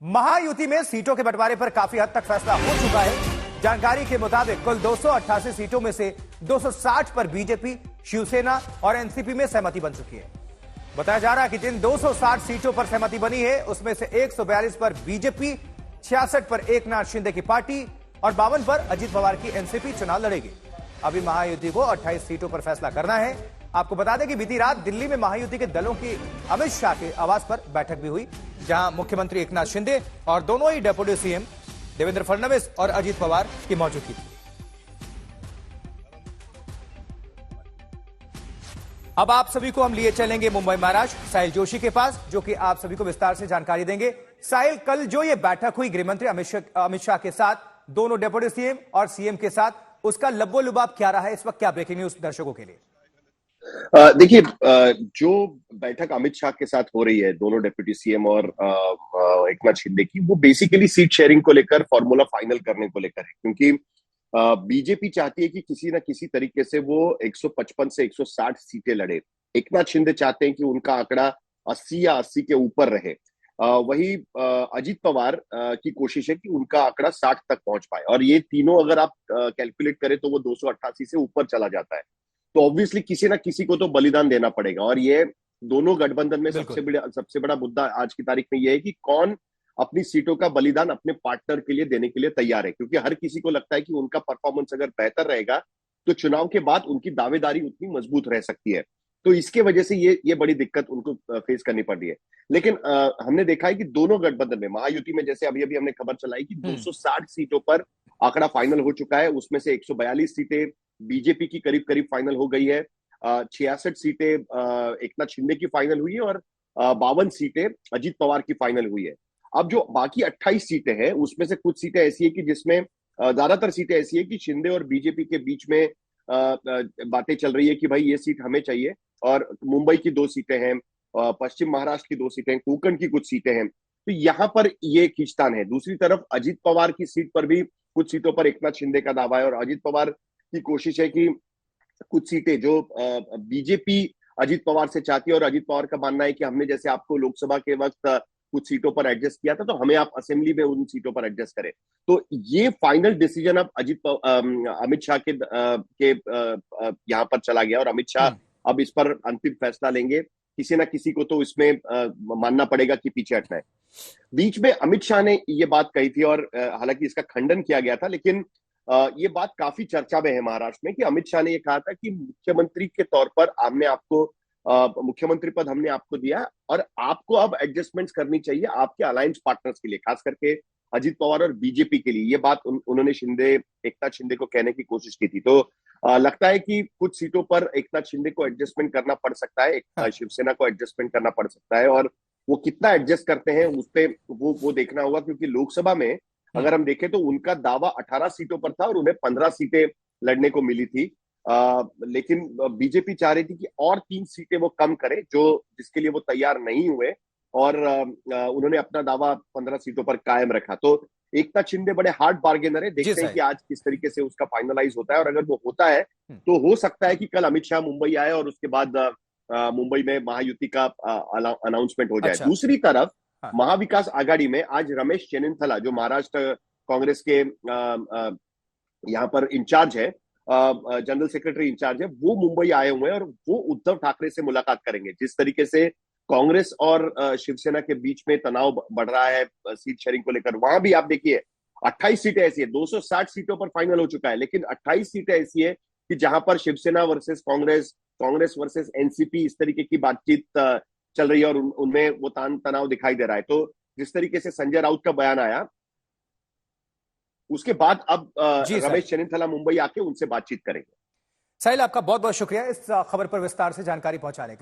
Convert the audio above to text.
महायुति में सीटों के बंटवारे पर काफी हद तक फैसला हो चुका है। जानकारी के मुताबिक कुल 288 सीटों में से 260 पर बीजेपी, शिवसेना और एनसीपी में सहमति बन चुकी है। बताया जा रहा है कि जिन 260 सीटों पर सहमति बनी है उसमें से 142 पर बीजेपी, 66 पर एकनाथ शिंदे की पार्टी और 52 पर अजीत पवार की एनसीपी चुनाव लड़ेगी। अभी महायुति को 28 सीटों पर फैसला करना है। आपको बता दें कि बीती रात दिल्ली में महायुति के दलों की अमित शाह के आवास पर बैठक भी हुई, जहां मुख्यमंत्री एकनाथ शिंदे और दोनों ही डेप्यूटी सीएम देवेंद्र फडणवीस और अजीत पवार की मौजूदगी थी। अब आप सभी को हम लिए चलेंगे मुंबई महाराष्ट्र साहिल जोशी के पास, जो कि आप सभी को विस्तार से जानकारी देंगे। साहिल, कल जो ये बैठक हुई गृहमंत्री अमित शाह के साथ, दोनों डेप्यूटी सीएम और सीएम के साथ, उसका लब्बो लुबाब क्या रहा है? इस वक्त क्या ब्रेकिंग न्यूज दर्शकों के लिए? देखिए, जो बैठक अमित शाह के साथ हो रही है, दोनों डेप्यूटी सीएम और एकनाथ शिंदे की, वो बेसिकली सीट शेयरिंग को लेकर, फॉर्मूला फाइनल करने को लेकर है। क्योंकि बीजेपी चाहती है कि किसी ना किसी तरीके से वो 155 से 160 सीटें लड़े। एकनाथ शिंदे चाहते हैं कि उनका आंकड़ा 80 या 80 के ऊपर रहे। वही अजीत पवार की कोशिश है कि उनका आंकड़ा 60 तक पहुंच पाए, और ये तीनों अगर आप कैलकुलेट करें तो वो 288 से ऊपर चला जाता है। तो ऑब्वियसली किसी ना किसी को तो बलिदान देना पड़ेगा, और ये दोनों गठबंधन में सबसे बड़ा मुद्दा आज की तारीख में ये है कि कौन अपनी सीटों का बलिदान अपने पार्टनर के लिए देने के लिए तैयार है। क्योंकि हर किसी को लगता है कि उनका परफॉर्मेंस अगर बेहतर रहेगा तो चुनाव के बाद उनकी दावेदारी उतनी मजबूत रह सकती है। तो इसके वजह से ये बड़ी दिक्कत उनको फेस करनी पड़ रही है। लेकिन हमने देखा है कि दोनों गठबंधन में, महायुति में, जैसे अभी हमने खबर चलाई कि 260 सीटों पर आंकड़ा फाइनल हो चुका है। उसमें से 142 सीटें बीजेपी की करीब करीब फाइनल हो गई है, 66 सीटें एकनाथ शिंदे की फाइनल हुई है, और 52 सीटें अजीत पवार की फाइनल हुई है। अब जो बाकी 28 सीटें हैं, उसमें से कुछ सीटें ऐसी है कि जिसमें ज्यादातर सीटें ऐसी है कि शिंदे और बीजेपी के बीच में बातें चल रही है कि भाई ये सीट हमें चाहिए। और मुंबई की 2 सीटें हैं, पश्चिम महाराष्ट्र की 2 सीटें हैं, कोंकण की कुछ सीटें हैं। तो यहाँ पर ये खींचतान है। दूसरी तरफ अजीत पवार की सीट पर भी कुछ सीटों पर एकनाथ शिंदे का दावा है, और अजीत पवार की कोशिश है कि कुछ सीटें जो बीजेपी अजीत पवार से चाहती है, और अजीत पवार का मानना है कि हमने जैसे आपको लोकसभा के वक्त कुछ सीटों पर एडजस्ट किया था, तो हमें आप असेंबली में उन सीटों पर एडजस्ट करें। तो ये फाइनल डिसीजन अब अमित शाह के यहाँ पर चला गया, और अमित शाह अब इस पर अंतिम फैसला लेंगे। किसी ना किसी को तो इसमें मानना पड़ेगा कि पीछे हटना है। बीच में अमित शाह ने ये बात कही थी, और हालांकि इसका खंडन किया गया था, लेकिन ये बात काफी चर्चा में है महाराष्ट्र में, कि अमित शाह ने ये कहा था कि मुख्यमंत्री के तौर पर हमने आपको मुख्यमंत्री पद हमने आपको दिया, और आपको अब एडजस्टमेंट्स करनी चाहिए आपके अलायंस पार्टनर्स के लिए, खास करके अजीत पवार और बीजेपी के लिए। ये बात उन्होंने एकनाथ शिंदे को कहने की कोशिश की थी। तो लगता है कि कुछ सीटों पर एकनाथ शिंदे को एडजस्टमेंट करना पड़ सकता है, शिवसेना को एडजस्टमेंट करना पड़ सकता है, और वो कितना एडजस्ट करते हैं उस पर वो देखना होगा। क्योंकि लोकसभा में अगर हम देखें तो उनका दावा 18 सीटों पर था और उन्हें 15 सीटें लड़ने को मिली थी। लेकिन बीजेपी चाह रही थी कि और 3 सीटें वो कम करे, जिसके लिए वो तैयार नहीं हुए, और उन्होंने अपना दावा 15 सीटों पर कायम रखा। तो एकनाथ शिंदे बड़े हार्ड बार्गेनर है। देखते हैं कि आज किस तरीके से उसका फाइनलाइज होता है, और अगर वो होता है तो हो सकता है कि कल अमित शाह मुंबई आए और उसके बाद मुंबई में महायुति का अनाउंसमेंट हो जाए। अच्छा। दूसरी तरफ महाविकास आघाड़ी में आज रमेश चेन्निथला, जो महाराष्ट्र कांग्रेस के यहाँ पर इंचार्ज है, जनरल सेक्रेटरी इंचार्ज है, वो मुंबई आए हुए हैं, और वो उद्धव ठाकरे से मुलाकात करेंगे। जिस तरीके से कांग्रेस और शिवसेना के बीच में तनाव बढ़ रहा है सीट शेयरिंग को लेकर, वहां भी आप देखिए 28 सीटें ऐसी है, 260 सीटों पर फाइनल हो चुका है, लेकिन 28 सीटें ऐसी है कि जहां पर Shiv Sena versus Congress, Congress versus NCP, इस तरीके की बातचीत चल रही है, और उनमें वो तनाव दिखाई दे रहा है। तो जिस तरीके से संजय राउत का बयान आया, उसके बाद अब रमेश चेन्निथला मुंबई आके उनसे बातचीत करेंगे। साहिल, आपका बहुत बहुत शुक्रिया इस खबर पर विस्तार से जानकारी पहुंचाने के लिए।